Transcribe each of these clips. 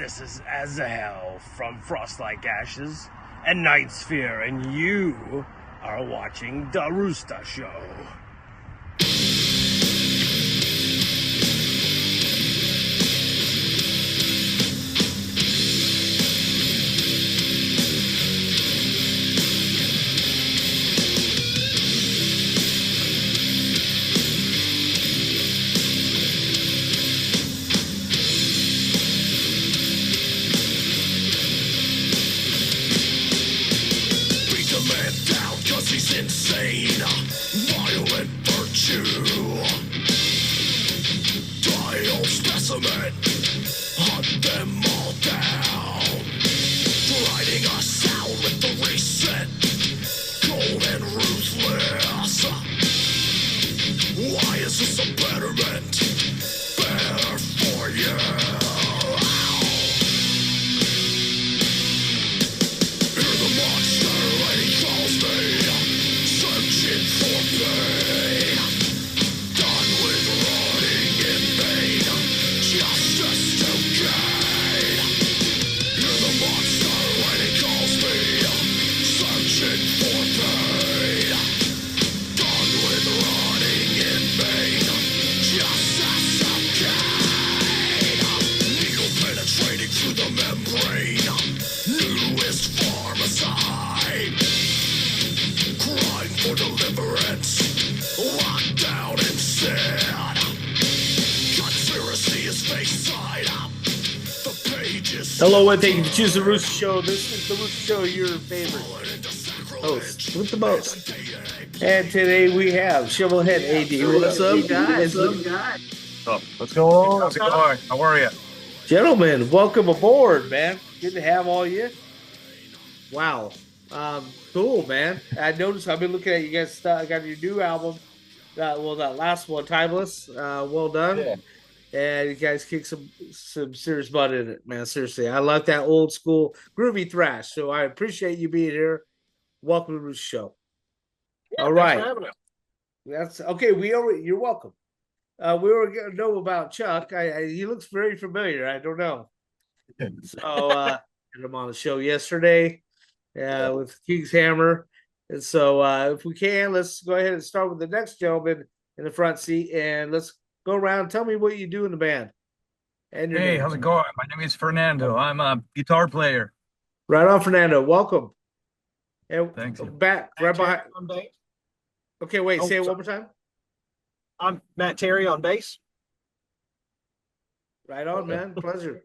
This is As Hell from Frost Like Ashes and Night Sphere, and you are watching The Roosta Show. He's insane, violent virtue, dial specimen, hunt them all down, riding us out with the reset, cold and ruthless. Why is this a betterment? Better for you. Hear the monster when he calls me. Searching for pain, done with running in vain, justice to gain. You're the monster when he calls me, searching for pain, done with running in vain, justice to gain. Needle penetrating through the membrane, newest pharmacide. Crying for deliverance, locked down in sin. Conspiracy is face side up. The pages. Hello, and thank you for choosing the Roosta Show. This is the Roosta Show, your favorite host with the most. And today we have Shovelhead A.D. What's up, guys? What's going on? How's it going? How are you? Gentlemen, welcome aboard, man. Good to have all you. Wow. Cool, man. I noticed I've been looking at you guys' stuff. I got your new album. That last one, Timeless. Well done. Yeah. And you guys kicked some serious butt in it, man. Seriously. I like that old school groovy thrash. So I appreciate you being here. Welcome to the Roosta Show. Yeah, all right. Thanks for having us. That's okay. You're welcome. We were gonna know about Chuck. He looks very familiar. I don't know. So had him on the show yesterday. With King's Hammer. And so if we can, let's go ahead and start with the next gentleman in the front seat, and let's go around. Tell me what you do in the band. And Hey, how's it going? My name is Fernando. I'm a guitar player. Right on, Fernando. Welcome. And Thanks. back right behind. On bass. Okay, wait, say it sorry. one more time. I'm Matt Terry on bass. Right on, man. Pleasure.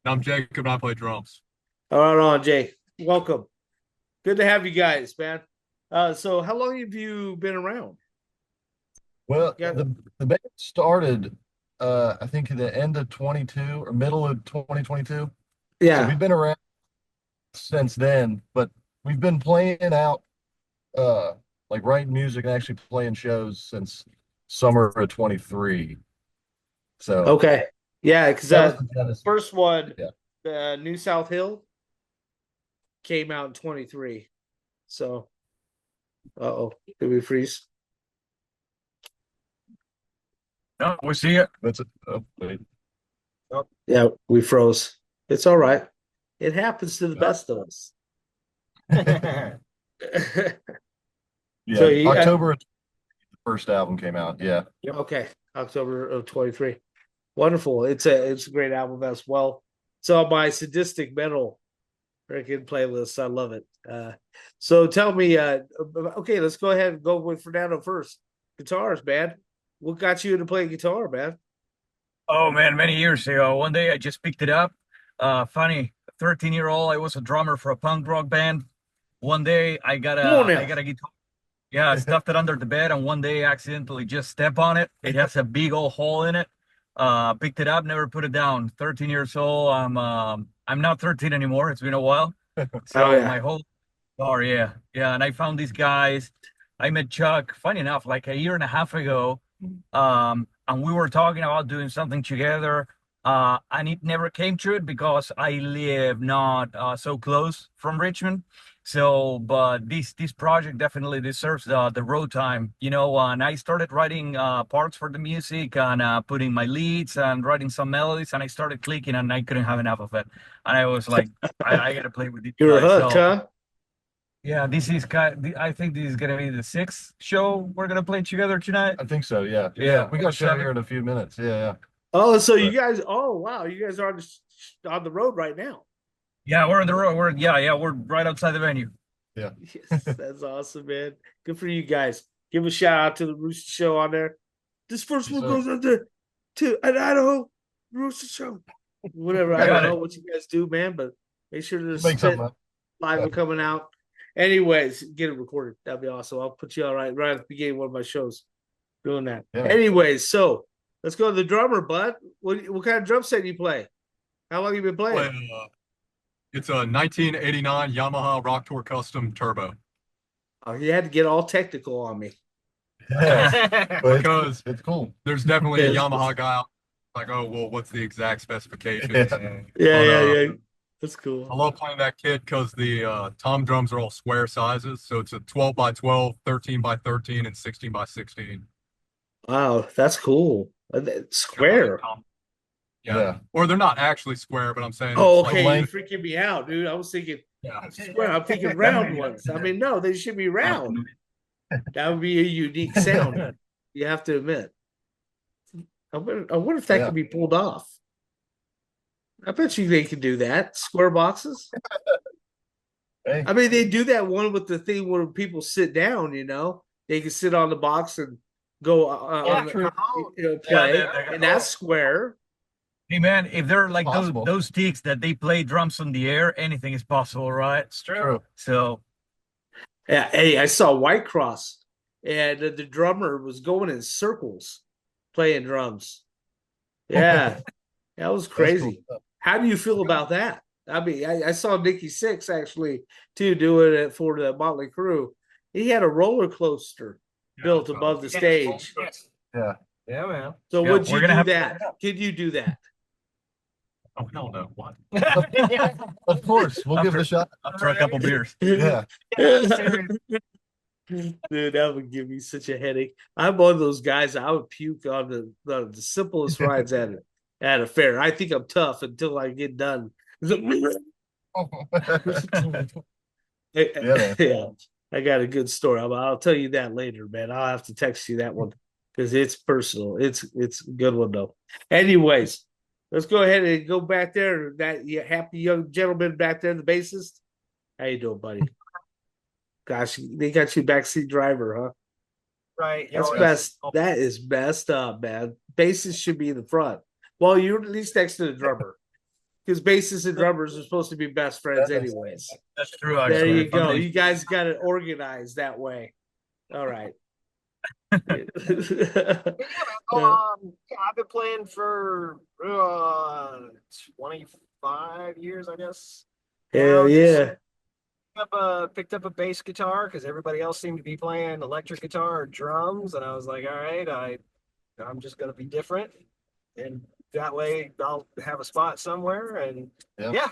I'm Jacob and I play drums. All right, on, Jay. Welcome. Good to have you guys, man. So how long have you been around? Well, Yeah. the band started, I think, at the end of 22 or middle of 2022. So Yeah. we've been around since then, but we've been playing out, like writing music and actually playing shows since summer of 23. So Okay. Yeah, because that was the genesis. first one, Yeah. New South Hill, came out in 23. So, did we freeze? No, we see it. That's it. Oh, wait. Yeah, we froze. It's all right. It happens to the best of us. Yeah, So you- October, the first album came out. Yeah. Okay, October of 23. Wonderful. It's a great album as well. It's on my sadistic metal freaking playlist. I love it. So tell me, okay, let's go ahead and go with Fernando first. Guitars, man. What got you into playing guitar, man? Oh man, many years ago. One day I just picked it up. Funny, 13-year-old, I was a drummer for a punk rock band. One day I got a guitar. Yeah, I stuffed it under the bed, and one day I accidentally just stepped on it. It has a big old hole in it. Picked it up, never put it down. 13 years old. I'm not 13 anymore. It's been a while. So my whole guitar, yeah. And I found these guys. I met Chuck, funny enough, like a year and a half ago. And we were talking about doing something together. and it never came to it because I live not so close from Richmond. So, but this project definitely deserves the road time, you know. And I started writing parts for the music and putting my leads and writing some melodies, and I started clicking, and I couldn't have enough of it. And I was like, I gotta play with these You're guys. hooked, So huh? yeah, I think this is gonna be the sixth show we're gonna play together tonight. I think so. Yeah. Yeah, We got a show seven. here in a few minutes. Yeah. Oh, so you But guys, oh wow, you guys are on the road right now. Yeah, we're on the road. We're right outside the venue. yeah. Yes, that's awesome, man. Good for you guys. Give a shout out to the Rooster Show on there. This first Yes, one sir. goes out there to an Idaho Rooster Show. Whatever. I Got don't it. know what you guys do, man, but make sure to Make spit something up. live and coming out. Anyways, get it recorded. That'd be awesome. I'll put you all right at the beginning of one of my shows doing that. Yeah. Anyways, so let's go to the drummer, bud. What kind of drum set do you play? How long you been playing? It's a 1989 Yamaha Rock Tour Custom Turbo. Oh, you had to get all technical on me. Yeah. But Because it's cool. there's definitely a Yes. Yamaha guy out like, oh, well, what's the exact specifications? Yeah. Yeah. That's I cool. love playing that kit because the tom drums are all square sizes. So it's a 12 by 12, 13 by 13, and 16 by 16. Wow, that's cool. Square. Yeah. Or they're not actually square, but I'm saying Oh, it's like okay. You're length. freaking me out, dude. I was thinking yeah. square. I'm thinking round ones. I mean, no, they should be round. That would be a unique sound. You have to admit. I wonder if that Yeah. could be pulled off. I bet you they could do that. Square boxes. Hey. I mean, they do that one with the thing where people sit down. You know, they can sit on the box and go on true. play, they're- and that's square. Hey man, if they're like Possible. those sticks that they play drums on the air, anything is possible, right? It's true. True. So Yeah, hey, I saw White Cross, and the drummer was going in circles playing drums. Yeah, that was That's crazy. cool. How do you feel about that? I mean, I saw Nikki Sixx actually too doing it for the Motley Crue. He had a roller coaster built above the stage. Yeah. Yeah, man. So Yeah, would we're you gonna do have to that? check it out. Could you do that? Oh, hell no. What? Of course. We'll give it a shot. after a couple beers. Yeah. Dude, that would give me such a headache. I'm one of those guys. I would puke on the simplest rides at a fair. I think I'm tough until I get done. Yeah. Yeah, I got a good story. I'll tell you that later, man. I'll have to text you that one because it's personal. It's a good one though. Anyways, let's go ahead and go back there. That happy young gentleman back there, the bassist. How you doing, buddy? Gosh, they got you backseat driver, huh? Right. That's Oh, best. That is messed up, man. Bassists should be in the front. Well, you're at least next to the drummer. Because bassists and drummers are supposed to be best friends, anyways. That's true. There Actually. you go. You guys got it organized that way. All right. Yeah, I've been playing for 25 years, I guess. Hell yeah. Picked up a bass guitar because everybody else seemed to be playing electric guitar or drums, and I was like, all right, I'm just gonna be different, and that way I'll have a spot somewhere. And yeah,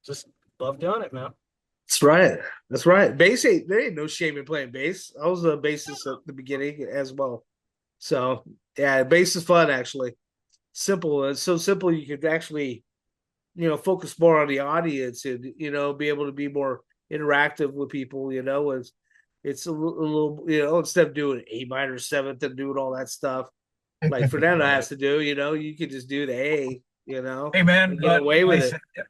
just love doing it now. That's right. That's right. Bass there ain't no shame in playing bass. I was a bassist at the beginning as well. So yeah, bass is fun actually. Simple. It's so simple you could actually, focus more on the audience and be able to be more interactive with people. It's a little instead of doing A minor seventh and doing all that stuff like Fernando has to do. You could just do the A. Hey man, and get away with it.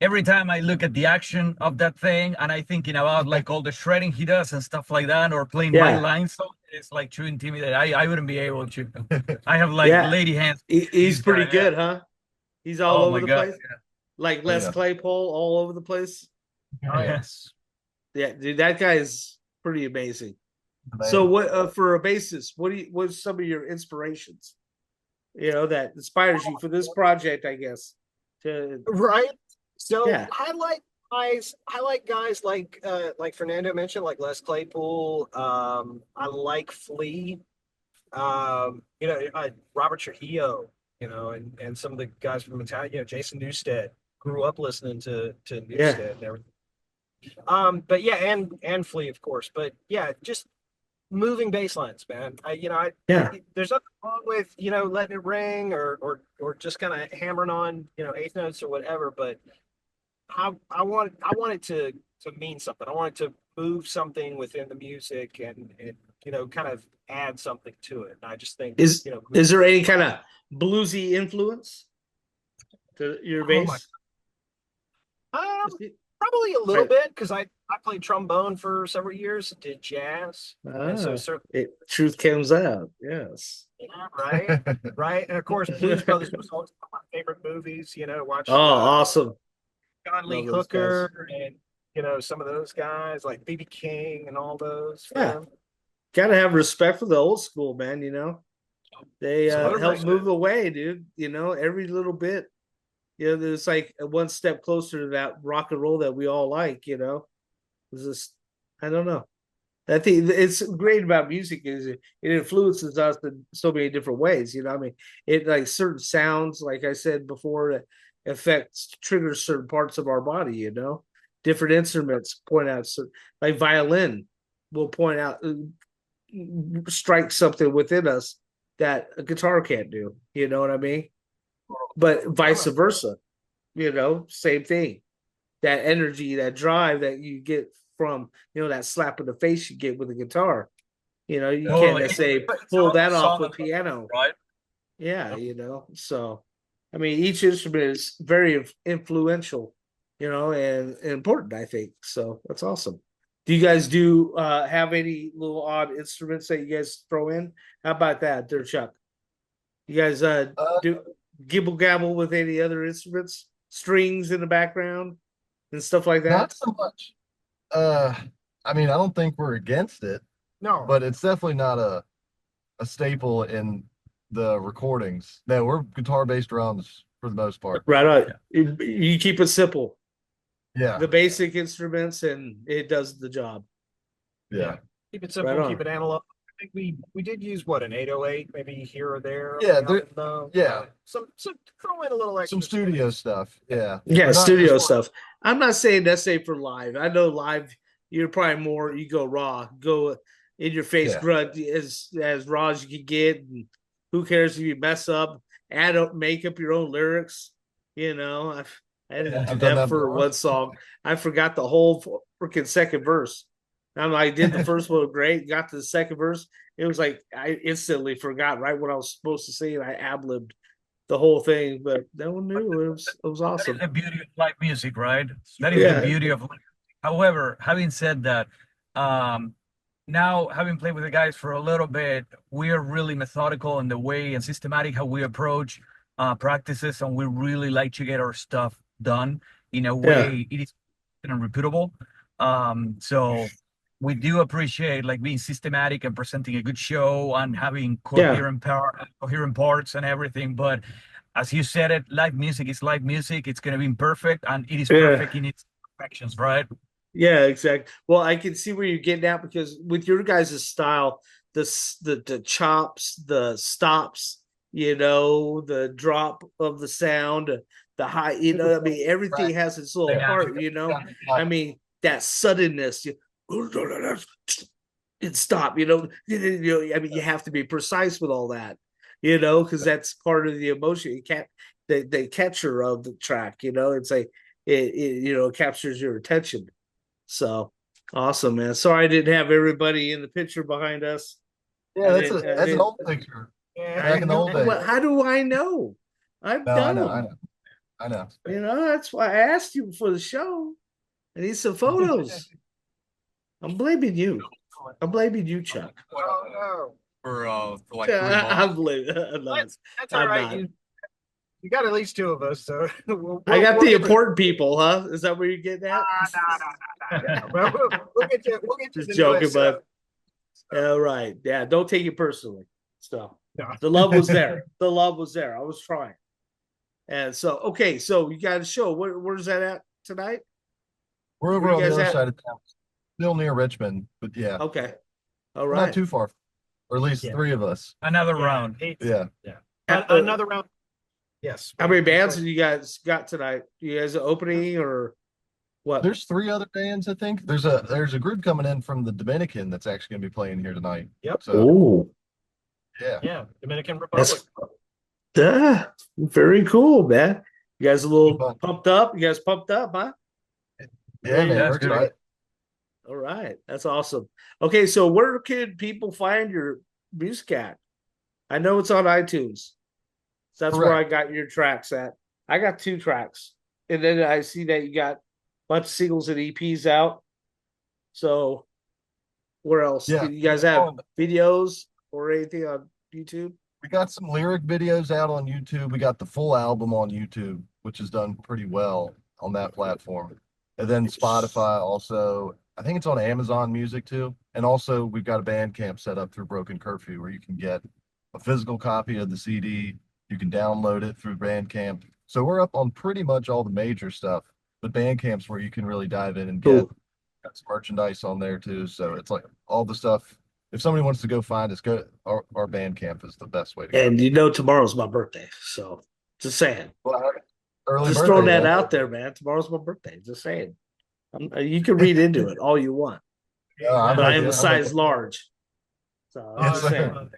Every time I look at the action of that thing and I thinking about like all the shredding he does and stuff like that, or playing my lines, so it's like too intimidating. I wouldn't be able to. I have like lady hands. He's pretty good, huh? He's all over the place. Yeah. Like Les Claypool, all over the place. Oh yes. Yeah, dude, that guy is pretty amazing. So, what for a bassist? What's some of your inspirations? That inspires you for this project, I guess. Right. So Yeah. I like guys like Fernando mentioned, like Les Claypool. I like Flea. Robert Trujillo. and some of the guys from Metallica, Jason Newsted grew up listening to Yeah. Newsted and everything. But yeah, and Flea, of course. But yeah, just moving bass lines, man. Yeah. There's nothing wrong with, letting it ring or just kind of hammering on, eighth notes or whatever. But I want it to mean something. I want it to move something within the music and kind of add something to it. And I just think, Is there any kind of bluesy influence to your Oh my bass? Probably a little Right. bit because I played trombone for several years, did jazz, and so certainly, Truth comes out. Yes. right, right, and of course, Blues Brothers was always one of my favorite movies. Oh, Watching awesome. John Lee Love those guys. Hooker and some of those guys like B.B. King and all those. Yeah. Gotta have respect for the old school, man. They help move away, dude. Every little bit. There's like one step closer to that rock and roll that we all like. It's just, I don't know. I think it's great about music is it influences us in so many different ways. I mean, it like certain sounds, like I said before, that affects triggers certain parts of our body. Different instruments point out, like violin will point out, strike something within us that a guitar can't do. You know what I mean? But vice versa, same thing. That energy, that drive that you get from, that slap in the face you get with a guitar. You can't necessarily pull that off with piano. Right. Yeah, so I mean, each instrument is very influential, and important, I think. So that's awesome. Do you guys have any little odd instruments that you guys throw in? How about that, there, Chuck? You guys do gibble gabble with any other instruments, strings in the background and stuff like that? Not so much. I mean, I don't think we're against it, No, but it's definitely not a staple in the recordings. No, we're guitar bass drums for the most part. Right on. You keep it simple. Yeah. The basic instruments, and it does the job. Yeah. keep it simple, Right on. keep it analog. I think we did use an 808 maybe here or there. Yeah, yeah. Some throw in a little extra Some studio stuff. Yeah. Yeah, But not studio just- stuff. I'm not saying necessarily for live. I know live, you're probably more, you go raw, go in your face Yeah. grunt as raw as you can get. And who cares if you mess up, make up your own lyrics. I didn't do I've done that that for before. one song. I forgot the whole freaking second verse. I did the first one great, got to the second verse. It was like I instantly forgot right what I was supposed to say, and I ad-libbed the whole thing. But no one knew. It was That awesome. is the beauty of live music, right? That is Yeah. the beauty of live music. However, having said that, now having played with the guys for a little bit, we are really methodical in the way and systematic how we approach practices, and we really like to get our stuff done in a way it is unrepeatable. So we do appreciate like being systematic and presenting a good show and having coherent parts and everything. But as you said it, live music is live music. It's going to be imperfect, and it is perfect in its perfections, right? Yeah, exactly. Well, I can see where you're getting at, because with your guys' style, the chops, the stops, the drop of the sound, the high, I mean, everything has its little part, I mean, that suddenness, and stop, I mean, you have to be precise with all that, because that's part of the emotion. You can't, the catcher of the track, it's like it captures your attention. So awesome, man. Sorry I didn't have everybody in the picture behind us. Yeah, that's an old picture. Back in the old days. How do I know? I've done them. I know. That's why I asked you for the show. I need some photos. I'm blaming you. I'm blaming you, Chuck. Oh, For like 3 I'm months. blaming. no. That's all right. You got at least two of us, so I got the important people, huh? Is that where you're getting at? No. We'll get you. Just joking, but all right. Yeah, don't take it personally. So No. the love was there. The love was there. I was trying. And so, okay, so you got a show. Where's that at tonight? We're over Where on you the guys other at? side of town, still near Richmond, but yeah, Okay. All not right. too far, or at least Yeah. 3 of us. Another round. Yeah. Another round. Yes. How many bands have you guys got tonight? You guys opening or what? There's 3 other bands, I think. There's a group coming in from the Dominican that's actually gonna be playing here tonight. Yep. So Oh, yeah. Yeah. Dominican Republic. that's very cool, man. You guys a little Fun. pumped up? You guys pumped up, huh? Yeah, man. That's We're good. excited. All right, that's awesome. Okay, so where can people find your music at? I know it's on iTunes. So that's where I Correct. got your tracks at. I got 2 tracks. And then I see that you got a bunch of singles and EPs out. So where else? Yeah. Do you guys have videos or anything on YouTube? We got some lyric videos out on YouTube. We got the full album on YouTube, which has done pretty well on that platform. And then Spotify also, I think it's on Amazon Music too. And also we've got a Bandcamp set up through Broken Curfew where you can get a physical copy of the CD. You can download it through Bandcamp. So we're up on pretty much all the major stuff, but Bandcamp's where you can really dive in and get Cool. got some merchandise on there too. So it's like all the stuff. If somebody wants to go find us, go our Bandcamp is the best way to go. And you know tomorrow's my birthday. So just saying. Well, early Just birthday, throwing that man. out there, man. Tomorrow's my birthday. Just saying. You can read into it all you want. Yeah, I'm But I with am you. a size large. So I'm Yes, just sir.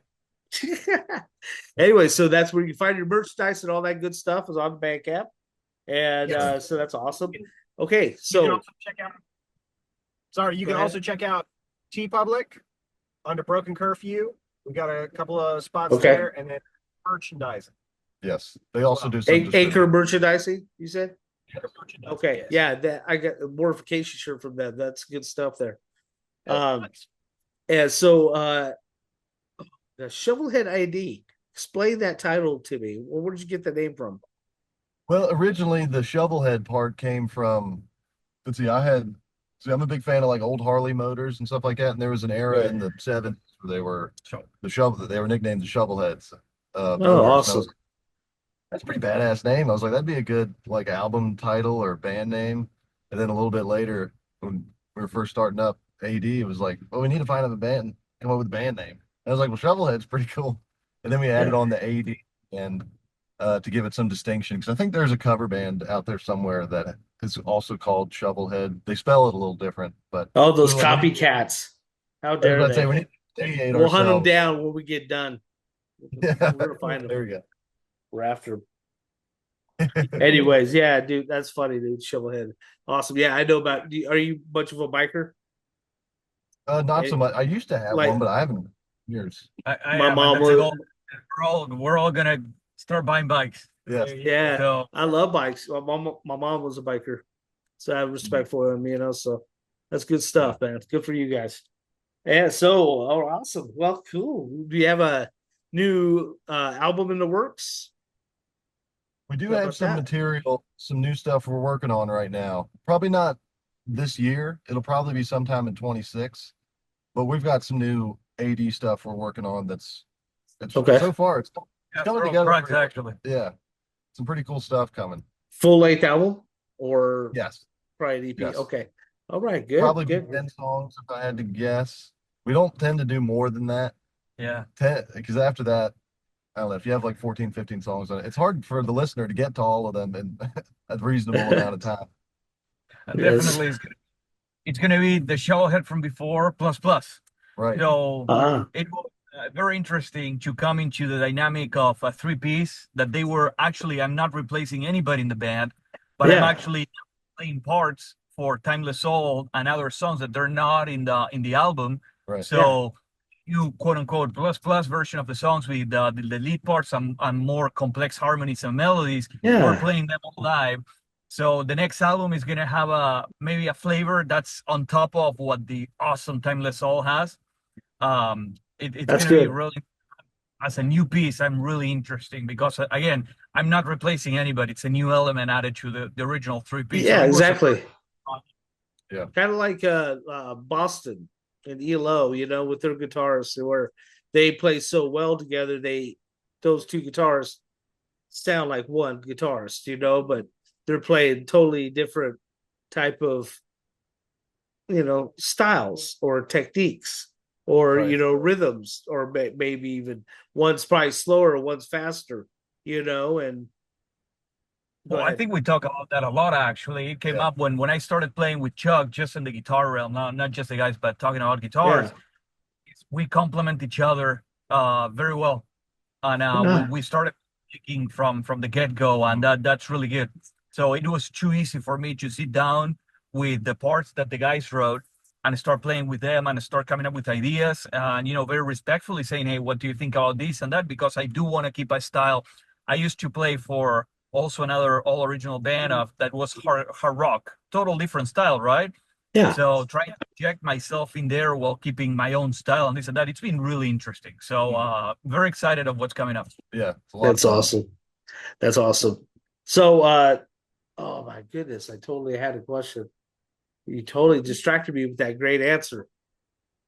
saying. Anyway, so that's where you find your merchandise and all that good stuff is on the Bandcamp. And Yes. so that's awesome. Okay, You can so also check out. Sorry, you Go can ahead. also check out T Public under Broken Curfew. We got a couple of spots Okay. there, and then merchandising. Yes, they also do some Anchor distributing. merchandising, you said? Merchandising, Okay, yes. yeah, that I got a mortification shirt from them. That's good stuff there. Yeah. And so the Shovelhead A.D. Explain that title to me. Well, where did you get the name from? Well, originally the Shovelhead part came from, let's see, I'm a big fan of like old Harley motors and stuff like that. And there was an era Right. in the 70s where they were nicknamed the Shovelheads. Oh, Motors. And I awesome. was, that's a pretty badass name. I was like, that'd be a good like album title or band name. And then a little bit later, when we were first starting up AD, it was like, well, we need to find a band, come up with a band name. And I was like, well, Shovelhead's pretty cool. And then we added on the AD and to give it some distinction because I think there's a cover band out there somewhere that is also called Shovelhead. They spell it a little different, but Oh, those we want- copycats. How I was dare about to say we they? need to delineate We'll hunt them ourselves. down when we get done. Yeah, We're gonna find them. there we go. We're after them. Anyways, yeah, dude, that's funny, dude. Shovelhead. Awesome. Yeah, I know about are you much of a biker? Not so much. I used to have Like- one, but I haven't in years. I My am, and mom that's a was- goal. We're all gonna start buying bikes. Yes. Yeah, So I love bikes. My mom was a biker, so I have respect for them. So that's good stuff, man. It's good for you guys. Yeah. So, oh, awesome. Well, cool. Do you have a new album in the works? We do How have about some that? material, some new stuff we're working on right now. Probably not this year. It'll probably be sometime in 26. But we've got some new AD stuff we're working on that's Okay. so far it's yeah, coming we're on together tracks, pretty well. actually. Yeah. Some pretty cool stuff coming. Full length album or Yes. probably an EP? Yes. Okay. All right. Good. Probably good. 10 songs if I had to guess. We don't tend to do more than that. Yeah. 10 because after that, I don't know, if you have like 14, 15 songs on it, it's hard for the listener to get to all of them in a reasonable amount of time. Yes. Definitely it's gonna be the Shovelhead from before plus plus. Right. So Ah, it was very interesting to come into the dynamic of a 3-piece that they were actually, I'm not replacing anybody in the band, but I'm Yeah. actually playing parts for Timeless Soul and other songs that they're not in the album. Right. So you quote unquote plus plus version of the songs with the lead parts and more complex harmonies and melodies. Yeah. We're playing them all live. So the next album is gonna have maybe a flavor that's on top of what the awesome Timeless Soul has. It's That's gonna be good. really, as a new piece, I'm really interesting because again, I'm not replacing anybody. It's a new element added to the original 3-piece. Yeah, So it was exactly. Yeah. Kind of like Boston and ELO, with their guitarists, where they play so well together. Those two guitarists sound like one guitarist, but they're playing totally different type of styles or techniques or Right. rhythms, or maybe even one's probably slower, one's faster, and Go Well, I ahead. think we talk about that a lot actually. It came Yeah. up when I started playing with Chuck, just in the guitar realm, not just the guys, but talking about Yeah. guitars. We complement each other very well. And we, Ah, we started picking from the get-go, and that's really good. So it was too easy for me to sit down with the parts that the guys wrote and start playing with them and start coming up with ideas and very respectfully saying, hey, what do you think about this and that? Because I do want to keep a style. I used to play for also another all original band of that was hard rock, total different style, right? yeah. So trying to inject myself in there while keeping my own style and this and that, it's been really interesting. So very excited of what's coming up. Yeah, it's a lot of That's fun. awesome. That's awesome. So, oh my goodness, I totally had a question. You totally distracted me with that great answer.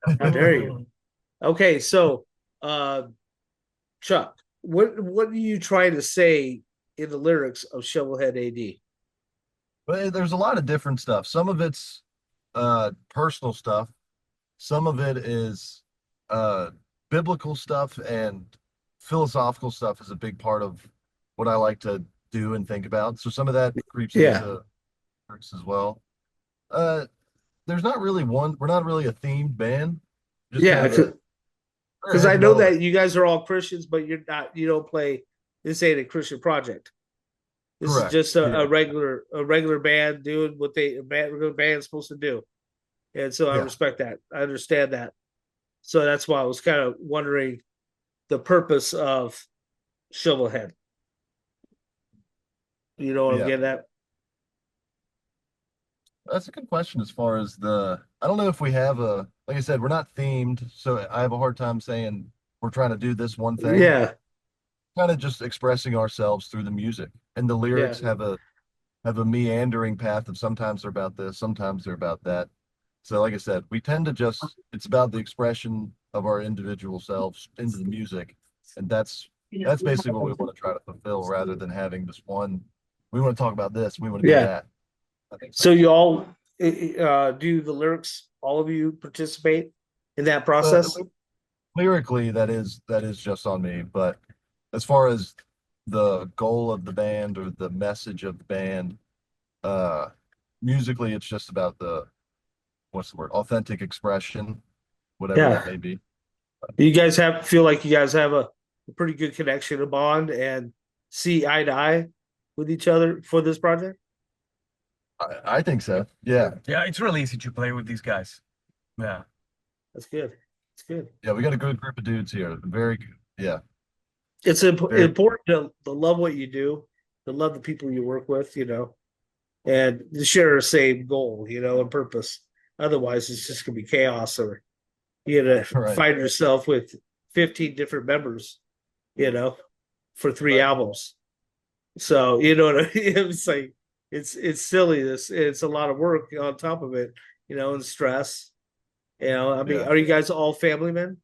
How dare you? Okay, so, uh, Chuck, what are you trying to say in the lyrics of Shovelhead A.D.? But there's a lot of different stuff. Some of it's personal stuff. Some of it is uh biblical stuff, and philosophical stuff is a big part of what I like to do and think about. So some of that creeps Yeah, into lyrics as well. Uh there's not really one, we're not really a themed band. Just yeah, kind of a very because I heavy know metal. that you guys are all Christians, but you don't play. This ain't a Christian project. This is Correct. just Yeah. a regular band doing what regular band's supposed to do. And so I Yeah. respect that. I understand that. So that's why I was kind of wondering the purpose of Shovelhead. You know what I'm Yeah. getting at? That's a good question as far as I don't know if we have like I said, we're not themed, so I have a hard time saying we're trying to do this one thing. Yeah, Kind of just expressing ourselves through the music. And the yeah, lyrics have a meandering path of sometimes they're about this, sometimes they're about that. So like I said, we tend to just it's about the expression of our individual selves into the music. And that's basically what we want to try to fulfill rather than having this one, we want to talk about this, we want to do yeah. that. I think So you all do the lyrics. All of you participate in that process. lyrically that is just on me, but as far as the goal of the band or the message of the band, uh musically it's just about the what's the word, authentic expression, whatever that Yeah. may be. You guys feel like you guys have a pretty good connection, a bond, and see eye to eye with each other for this project. I think so, yeah. Yeah, it's really easy to play with these guys. Yeah. That's good. It's good. Yeah, we got a good group of dudes here, very good. Yeah, It's very. important to love what you do, to love the people you work with, and to share the same goal, and purpose. Otherwise, it's just gonna be chaos, or you're gonna Right, find yourself with 15 different members, you know, for three right. albums. So you know what I mean? It's like it's silly. It's a lot of work on top of it, and stress. I mean, Yeah, are you guys all family men?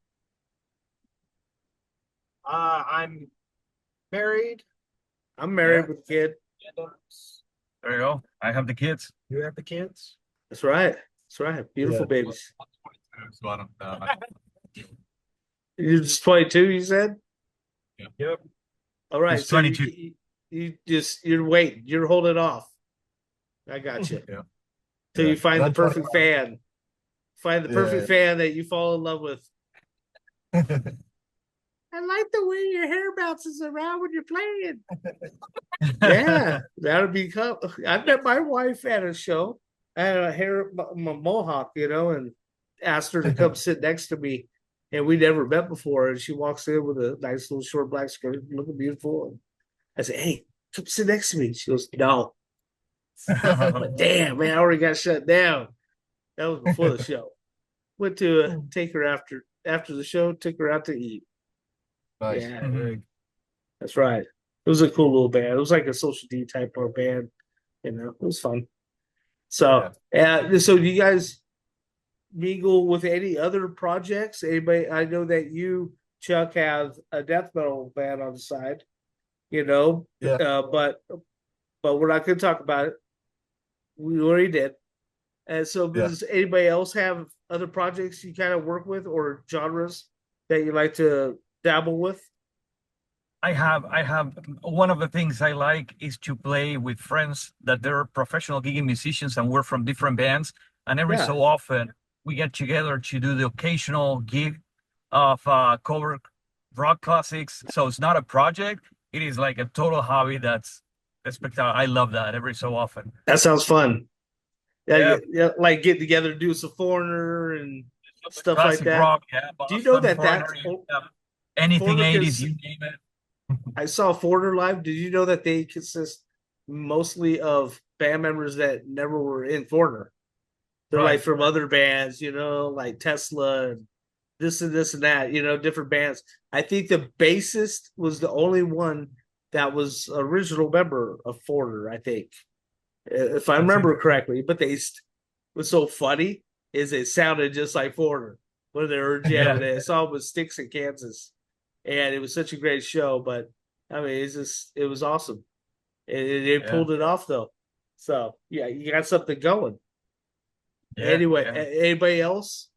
I'm married. I'm Yeah. married with a kid. There you go. I have the kids. You have the kids? That's right. That's right. Beautiful yeah. babies. So I don't know. You're just 22, you said? Yep. All right. He's So 22. you're waiting. You're holding off. I got you. Yeah. Till Yeah. you find And the I'm perfect 21. fan. Find the perfect fan that you fall in love with. Yeah. I like the way your hair bounces around when you're playing. Yeah, that would be. I met my wife at a show. I had a hair, my mohawk, and asked her to come sit next to me. And we never met before. And she walks in with a nice little short black skirt, looking beautiful. And I said, "Hey, come sit next to me." She goes, "No." But damn, man, I already got shut down. That was before the show. Went to take her after the show. Took her out to eat. Nice. Yeah, Mhm. that's right. It was a cool little band. It was like a social D type of band. It was fun. So, so do you guys mingle with any other projects? Anybody? I know that you, Chuck, have a death metal band on the side. Yeah. But we're not going to talk about it. We already did. And so, Yeah. does anybody else have other projects you kind of work with or genres that you like to dabble with? I have one of the things I like is to play with friends that they're professional gigging musicians and we're from different bands. And every Yeah. so often we get together to do the occasional gig of cover rock classics. So it's not a project. It is like a total hobby that's spectacular. I love that every so often. That sounds fun. Yeah, Yeah, yeah, like get together, do some Foreigner and stuff like classic that. rock, yeah, Do you know Boston, that Foreigner, yeah, anything Foreigner 80s, cons you name it. I saw Foreigner live. Did you know that they consist mostly of band members that never were in Foreigner? They're like Right. from other bands, like Tesla and this and that, different bands. I think the bassist was the only one that was original member of Foreigner, I think, if I That's remember interesting. correctly. But was so funny is it sounded just like Foreigner when they were Yeah. jamming it. I saw it with Sticks in Kansas, and it was such a great show. But I mean, it was awesome. It Yeah. pulled it off though. So yeah, you got something going. Yeah. Anyway, Yeah. anybody else?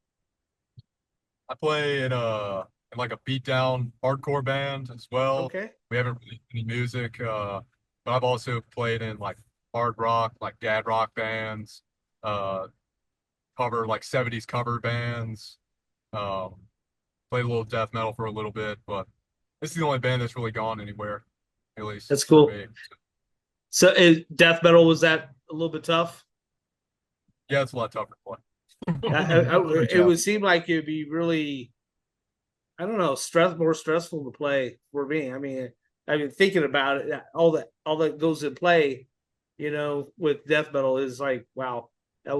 I play in like a beatdown hardcore band as well. Okay. We haven't released any music, but I've also played in like hard rock, like dad rock bands, uh, cover like 70s cover bands. Um, played a little death metal for a little bit, but this is the only band that's really gone anywhere, at least That's for cool. me. So death metal, was that a little bit tough? Yeah, it's a lot tougher to play. It would seem like it'd be really, I don't know, more stressful to play for me. I mean, I've been thinking about it. All that goes in play, with death metal is like, wow, I'd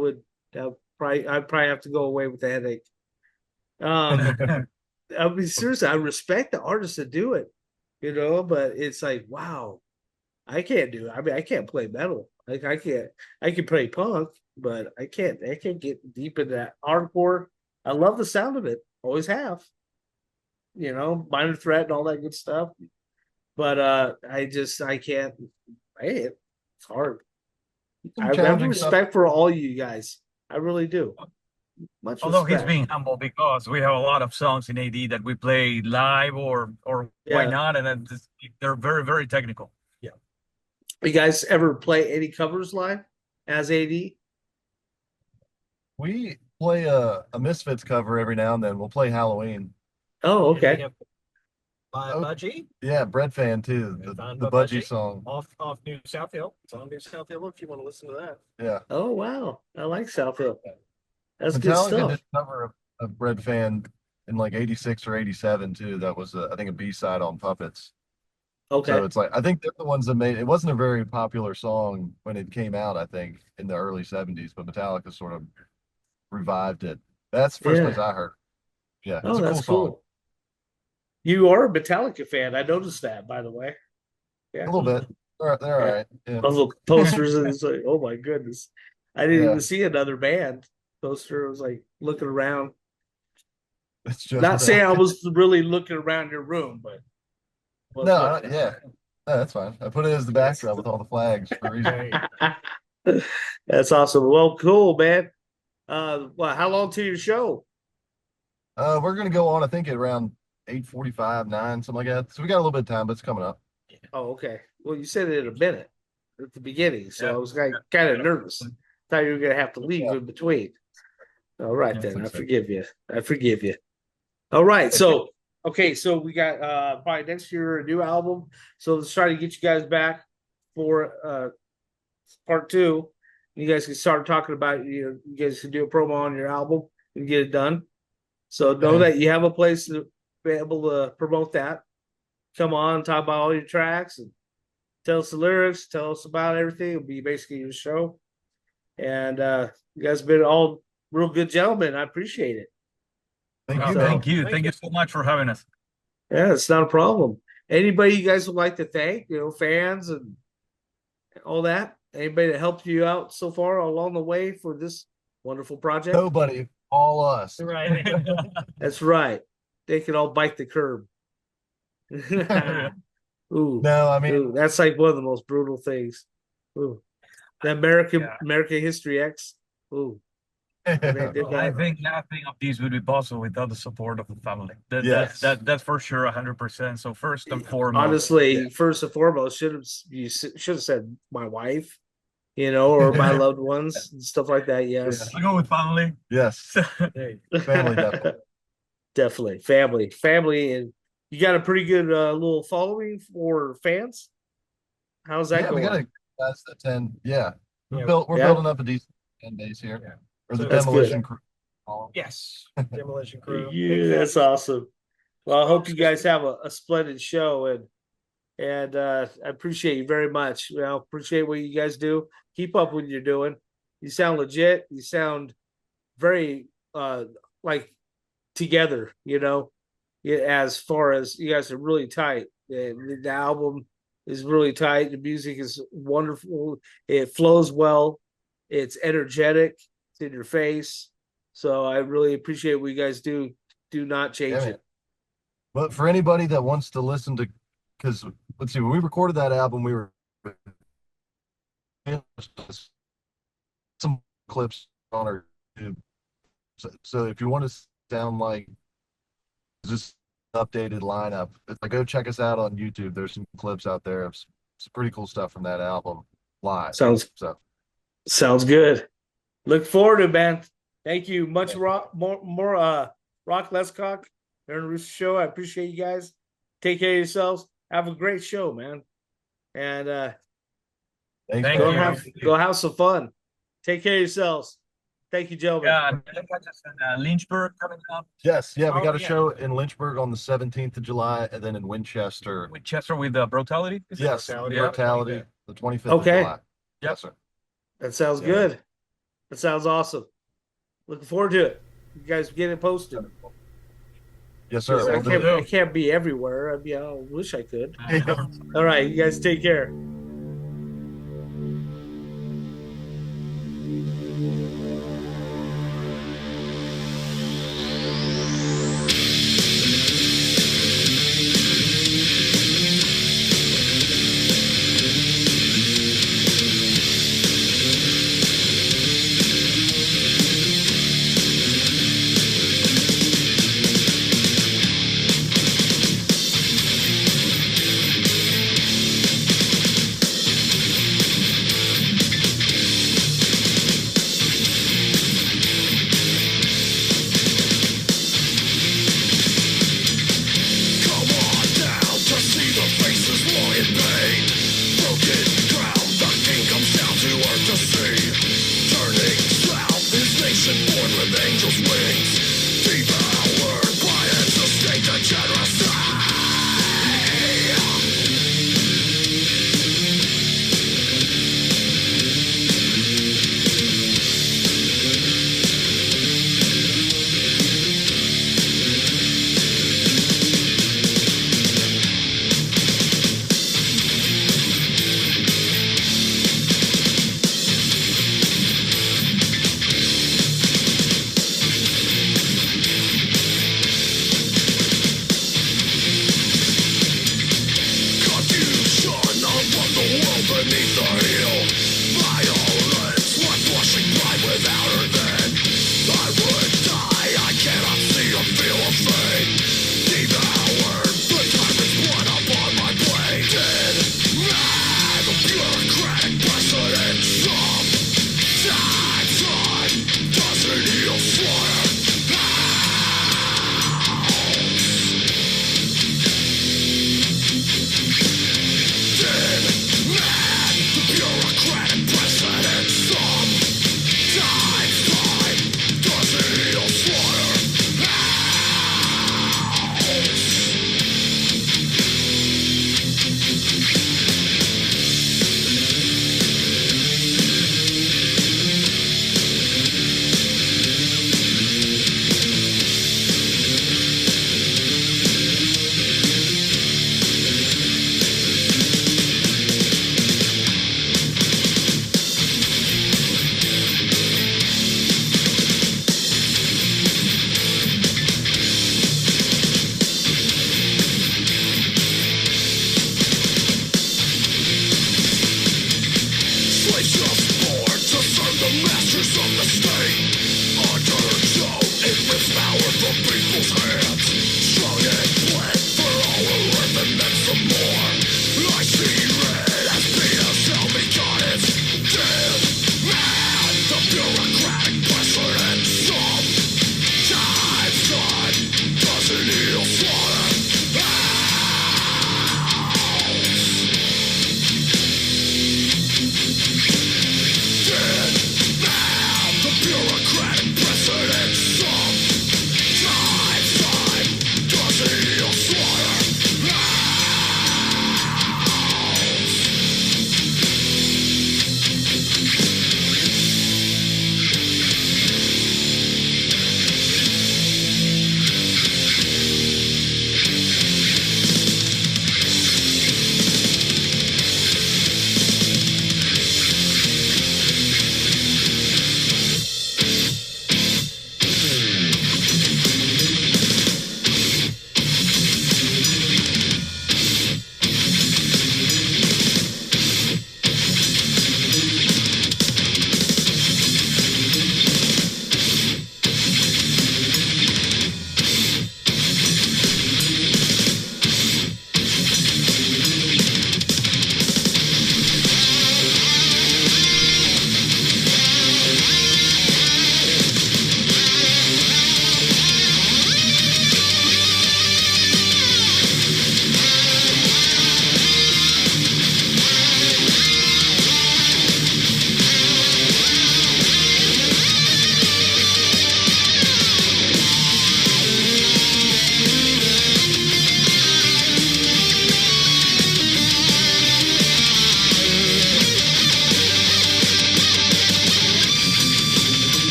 probably have to go away with the headache. Um, I mean, seriously, I respect the artists that do it, but it's like, wow, I can't do it. I mean, I can't play metal. Like I can play punk, but I can't get deep into that hardcore. I love the sound of it. Always have. Minor threat and all that good stuff. But I can't play it. It's hard. Some I have challenging stuff. respect for all you guys. I really do. Much Although he's respect. being humble because we have a lot of songs in AD that we play live or why Yeah. not, and then they're very very technical. Yeah. You guys ever play any covers live as AD? We play a Misfits cover every now and then. We'll play Halloween. Oh, okay. By Oh, Budgie. Yeah, Bread Fan too. Found The by Budgie song. off New South Hill. It's on New South Hill if you want to listen to that. Yeah. Oh wow. I like South Hill. That's good Metallica did stuff. a cover of Bread Fan in like 86 or 87 too. That was I think a B-side on Puppets. Okay. So it's like I think they're the ones that made it. Wasn't a very popular song when it came out, I think, in the early 70s, but Metallica sort of revived it. That's the first Yeah. place I heard. Yeah, Oh, it's a that's cool song. cool. You are a Metallica fan. I noticed that, by the way. A Yeah. little bit. They're all Yeah. right. Yeah. Those little posters, and it's like, oh my goodness. I didn't Yeah. even see another band poster. I was like looking around. It's just Not saying I that. was really looking around your room, but No, yeah. No, that's fine. I put it as the backdrop with all the flags for a reason. That's awesome. Well, cool, man. Well, how long to your show? We're gonna go on, I think, at around 8:45, 9, something like that. So we got a little bit of time, but it's coming up. Oh, okay. Well, you said it in a minute at the beginning, so Yeah. I was kind of nervous. Thought you were gonna have to leave Yeah. in between. All right, Yeah, then. I so. forgive you. I forgive you. All right. So, okay. So we got probably next year a new album. So let's try to get you guys back for part two. You guys can start talking about you guys can do a promo on your album and get it done. So know that you have a place to be able to promote that. Come on, talk about all your tracks and tell us the lyrics, tell us about everything. It'll be basically your show. And you guys have been all real good gentlemen. I appreciate it. Thank Oh, you, thank man. you. Thank you so much for having us. Yeah, it's not a problem. Anybody you guys would like to thank, fans and all that? Anybody that helped you out so far along the way for this wonderful project? Nobody, all us. Right. That's right. They can all bite the curb. Ooh, No, I mean, ooh, that's like one of the most brutal things. Ooh, the American History X. Ooh, I think nothing of these would be possible without the support of the family. Yes. That's for sure, 100%. So first and foremost, Honestly, first and foremost, you should have said my wife, or my loved ones and stuff like that. Yes, I go with family. Yes. Family, definitely family, and you got a pretty good little following for fans. How's that going? We got guys that attend. Yeah, we're Yeah. building up a decent fan base here. Yeah. Or the So that's demolition good. crew. Yes, demolition crew. Yeah, that's awesome. Well, I hope you guys have a splendid show, and I appreciate you very much. Appreciate what you guys do. Keep up what you're doing. You sound legit. You sound very like together. As far as you guys are really tight. The album is really tight. The music is wonderful. It flows well. It's energetic. It's in your face. So I really appreciate what you guys do. Do not change it. But for anybody that wants to listen to, because let's see, when we recorded that album, we were some clips on our YouTube. So if you want to sound like just updated lineup, go check us out on YouTube. There's some clips out there of some pretty cool stuff from that album live. Sounds good. Look forward to it, man. Thank you. Much rock, more rock, less cock. Aaron Roosta Show. I appreciate you guys. Take care of yourselves. Have a great show, man. And go have some fun. Take care of yourselves. Thank you, gentlemen. Yeah, Lynchburg coming up. Yes, we got a show in Lynchburg on the 17th of July, and then in Winchester. Winchester with Brutality? Yes, Brutality, the 25th of Okay. July. Yes, sir. That sounds good. That sounds awesome. Looking forward to it. You guys get it posted. Yes, sir. I can't be everywhere. I wish I could. All right, you guys take care.